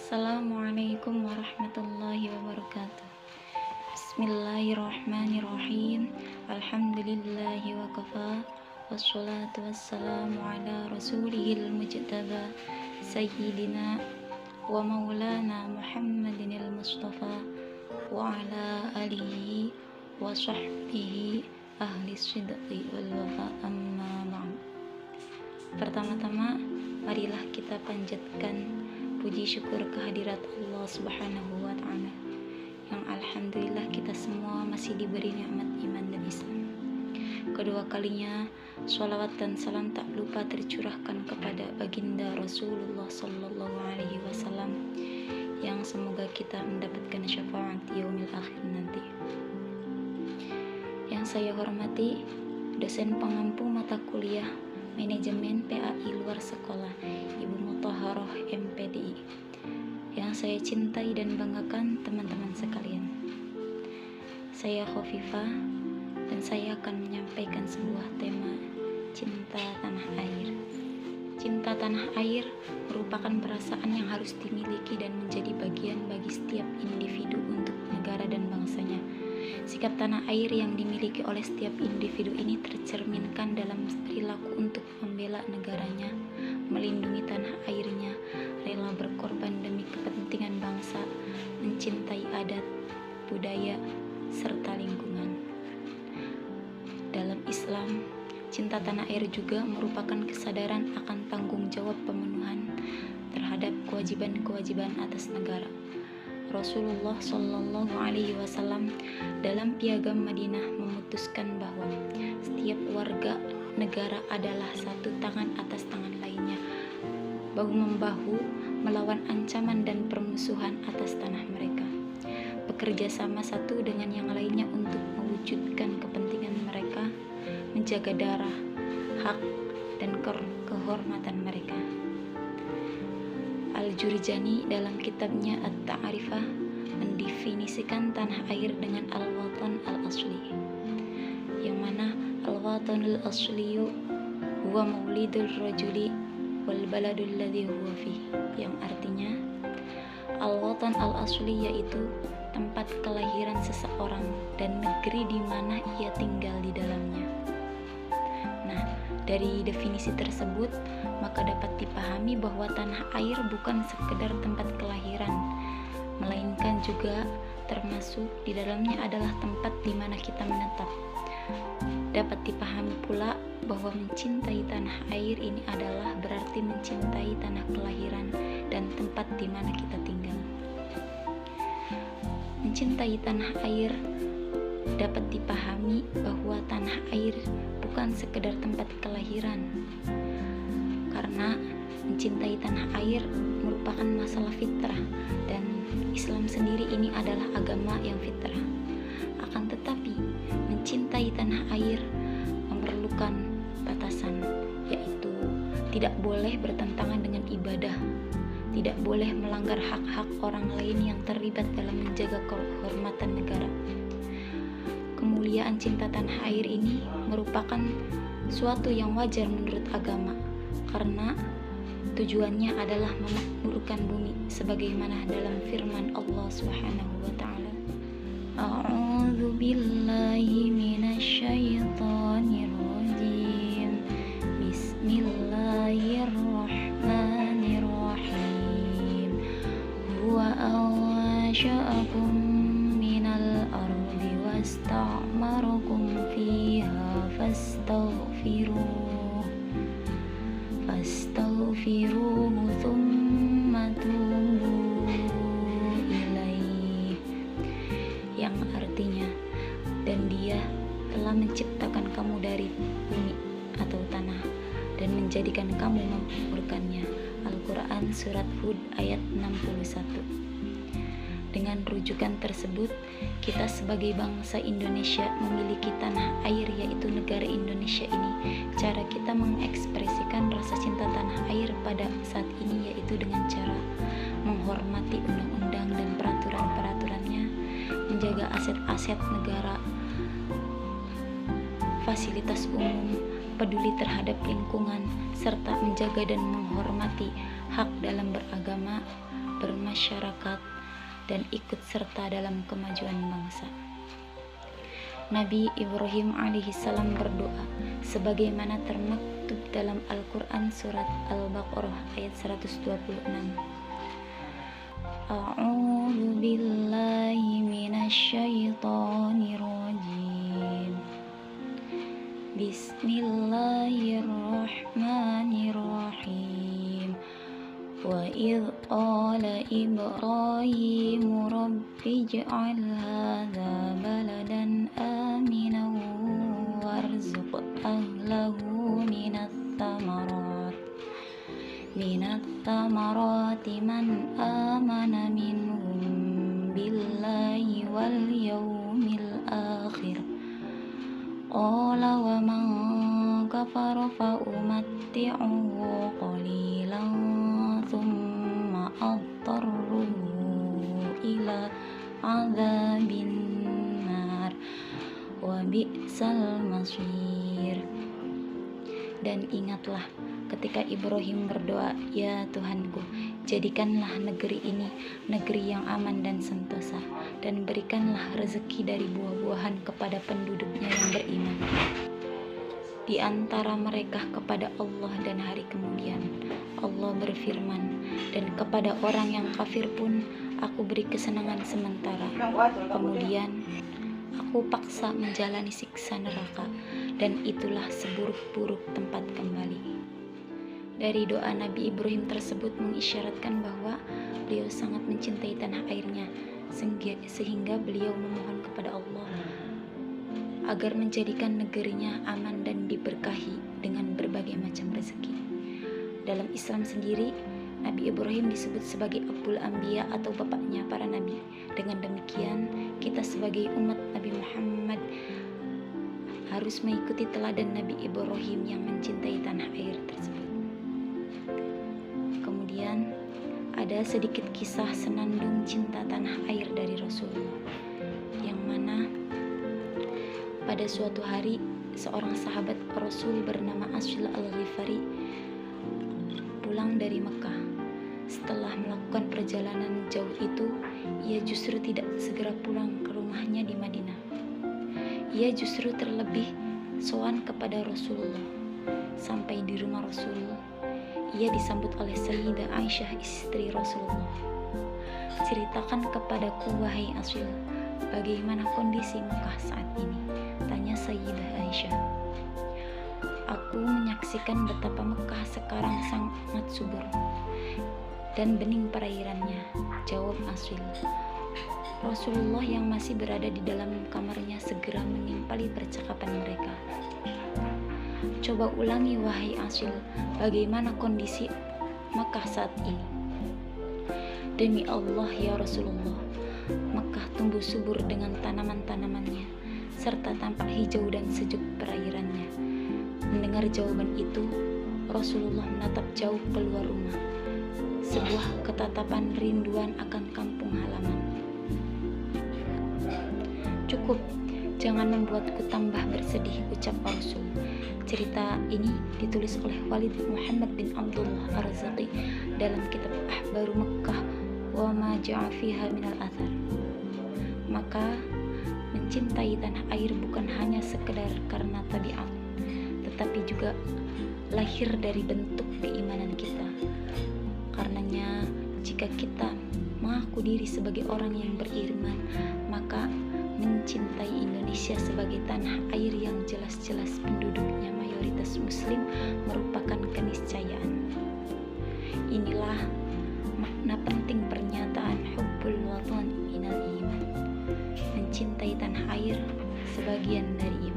Assalamualaikum warahmatullahi wabarakatuh. Bismillahirrahmanirrahim. Alhamdulillahi wa kafa. Wassalatu wassalamu ala rasulihil mujtaba sayyidina wa maulana Muhammadinil Mustafa wa ala alihi wa sahbihi ahli sidqi wal wafa, amma ba'd. Pertama-tama marilah kita panjatkan puji syukur kehadirat Allah Subhanahu wa Ta'ala, yang alhamdulillah kita semua masih diberi nikmat iman dan Islam. Kedua kalinya, sholawat dan salam tak lupa tercurahkan kepada baginda Rasulullah Sallallahu Alaihi Wasallam, yang semoga kita mendapatkan syafaat yaumil akhir nanti. Yang saya hormati dosen pengampu mata kuliah Manajemen PAI Luar Sekolah, Ibu Muthaharoh MPDI, yang saya cintai dan banggakan teman-teman sekalian. Saya Khofifah dan saya akan menyampaikan sebuah tema cinta tanah air. Cinta tanah air merupakan perasaan yang harus dimiliki dan menjadi bagian bagi setiap individu untuk negara dan bangsanya. Sikap tanah air yang dimiliki oleh setiap individu ini tercerminkan dalam perilaku untuk membela negaranya, melindungi tanah airnya, rela berkorban demi kepentingan bangsa, mencintai adat, budaya, serta lingkungan. Dalam Islam, cinta tanah air juga merupakan kesadaran akan tanggung jawab pemenuhan terhadap kewajiban-kewajiban atas negara. Rasulullah Shallallahu Alaihi Wasallam dalam Piagam Madinah memutuskan bahwa setiap warga negara adalah satu tangan atas tangan lainnya, bahu-membahu melawan ancaman dan permusuhan atas tanah mereka, bekerja sama satu dengan yang lainnya untuk mewujudkan kepentingan mereka, menjaga darah, hak, dan kehormatan mereka. Al-Jurjani dalam kitabnya At-Ta'rifah mendefinisikan tanah air dengan al-watan al-asli, yang mana al-watanul asliyu huwa maulidul rajuli wal baladul ladzi huwa fi, yang artinya al-watan al-asli yaitu tempat kelahiran seseorang dan negeri di mana ia tinggal di dalamnya. Nah, dari definisi tersebut, maka dapat dipahami bahwa tanah air bukan sekedar tempat kelahiran, melainkan juga termasuk di dalamnya adalah tempat di mana kita menetap. Dapat dipahami pula bahwa mencintai tanah air ini adalah berarti mencintai tanah kelahiran dan tempat di mana kita tinggal. Mencintai tanah air dapat dipahami bahwa tanah air bukan sekedar tempat kelahiran, karena mencintai tanah air merupakan masalah fitrah, dan Islam sendiri ini adalah agama yang fitrah. Akan tetapi mencintai tanah air memerlukan batasan, yaitu tidak boleh bertentangan dengan ibadah, tidak boleh melanggar hak-hak orang lain yang terlibat dalam menjaga kehormatan negara. Kemuliaan cinta tanah air ini merupakan suatu yang wajar menurut agama, karena tujuannya adalah memakmurkan bumi, sebagaimana dalam firman Allah Subhanahu wa Ta'ala, A'udzu billahi minasyaitonir rajim. Bismillahirrahmanirrahim. Huwa ansha'akum minal ardi wasta'marakum fiha fastaghfiruhu thumma tubu ilaih, yang artinya, dan Dia telah menciptakan kamu dari bumi atau tanah dan menjadikan kamu memakmurkannya. Al-Quran Surat Hud ayat 61. Dengan rujukan tersebut, kita sebagai bangsa Indonesia memiliki tanah air, yaitu negara Indonesia ini. Cara kita mengekspresikan rasa cinta tanah air pada saat ini yaitu dengan cara menghormati undang-undang dan peraturan-peraturannya, menjaga aset-aset negara, fasilitas umum, peduli terhadap lingkungan, serta menjaga dan menghormati hak dalam beragama, bermasyarakat, dan ikut serta dalam kemajuan bangsa. Nabi Ibrahim alaihissalam berdoa sebagaimana termaktub dalam Al-Quran surat Al-Baqarah ayat 126. A'udzu billahi minasyaitonir rajim. Bismillahirrahmanirrahim. Wa idh qala Ibrahim rabbij'al hadza baladan aminan warzuq ahlahu minat thamarati man amana minhum billahi wal yawmil akhir. Qala wa man kafara fa umatti'uhu qalilan thumma adtarruhu ila adzabin nar wa bi'sal masir. Dan ingatlah ketika Ibrahim berdoa, ya Tuhanku, jadikanlah negeri ini negeri yang aman dan sentosa, dan berikanlah rezeki dari buah-buahan kepada penduduknya yang beriman di antara mereka kepada Allah dan hari kemudian. Allah berfirman, dan kepada orang yang kafir pun aku beri kesenangan sementara, kemudian aku paksa menjalani siksa neraka, dan itulah seburuk-buruk tempat kembali. Dari doa Nabi Ibrahim tersebut mengisyaratkan bahwa beliau sangat mencintai tanah airnya, sehingga beliau memohon kepada Allah agar menjadikan negerinya aman dan diberkahi dengan berbagai macam rezeki. Dalam Islam sendiri, Nabi Ibrahim disebut sebagai Abul Anbiya atau bapaknya para nabi. Dengan demikian, kita sebagai umat Nabi Muhammad harus mengikuti teladan Nabi Ibrahim yang mencintai tanah air tersebut. Kemudian ada sedikit kisah senandung cinta tanah air dari Rasulullah, yang mana pada suatu hari seorang sahabat Rasul bernama Asyil Al-Ghifari pulang dari Mekah. Setelah melakukan perjalanan jauh itu, ia justru tidak segera pulang ke rumahnya di Madinah. Ia justru terlebih sowan kepada Rasulullah. Sampai di rumah Rasul, ia disambut oleh Sayyidah Aisyah, istri Rasulullah. Ceritakan kepadaku, wahai Asyil, bagaimana kondisi Mekah saat ini? Tanya Sayyidah Aisyah. Aku menyaksikan betapa Mekah sekarang sangat subur dan bening perairannya, jawab Asyil. Rasulullah yang masih berada di dalam kamarnya segera menimpali percakapan mereka. Coba ulangi, wahai Asyil, bagaimana kondisi Mekah saat ini? Demi Allah ya Rasulullah, Mekah tumbuh subur dengan tanaman-tanamannya serta tampak hijau dan sejuk perairannya. Mendengar jawaban itu, Rasulullah menatap jauh keluar rumah, sebuah ketatapan rinduan akan kampung halaman. Cukup, jangan membuatku tambah bersedih, ucap Rasul. Cerita ini ditulis oleh Walid Muhammad bin Abdullah Ar-Razaqi dalam kitab Ahbaru Makkah wa ma ja'a fiha minal athar. Maka mencintai tanah air bukan hanya sekedar karena tabiat, tetapi juga lahir dari bentuk keimanan kita. Karenanya, jika kita mengaku diri sebagai orang yang beriman, maka mencintai Indonesia sebagai tanah air yang jelas-jelas penduduknya mayoritas muslim merupakan keniscayaan. Inilah makna penting pernyataan hubbul watan minal iman. Mencintai tanah air sebagian dari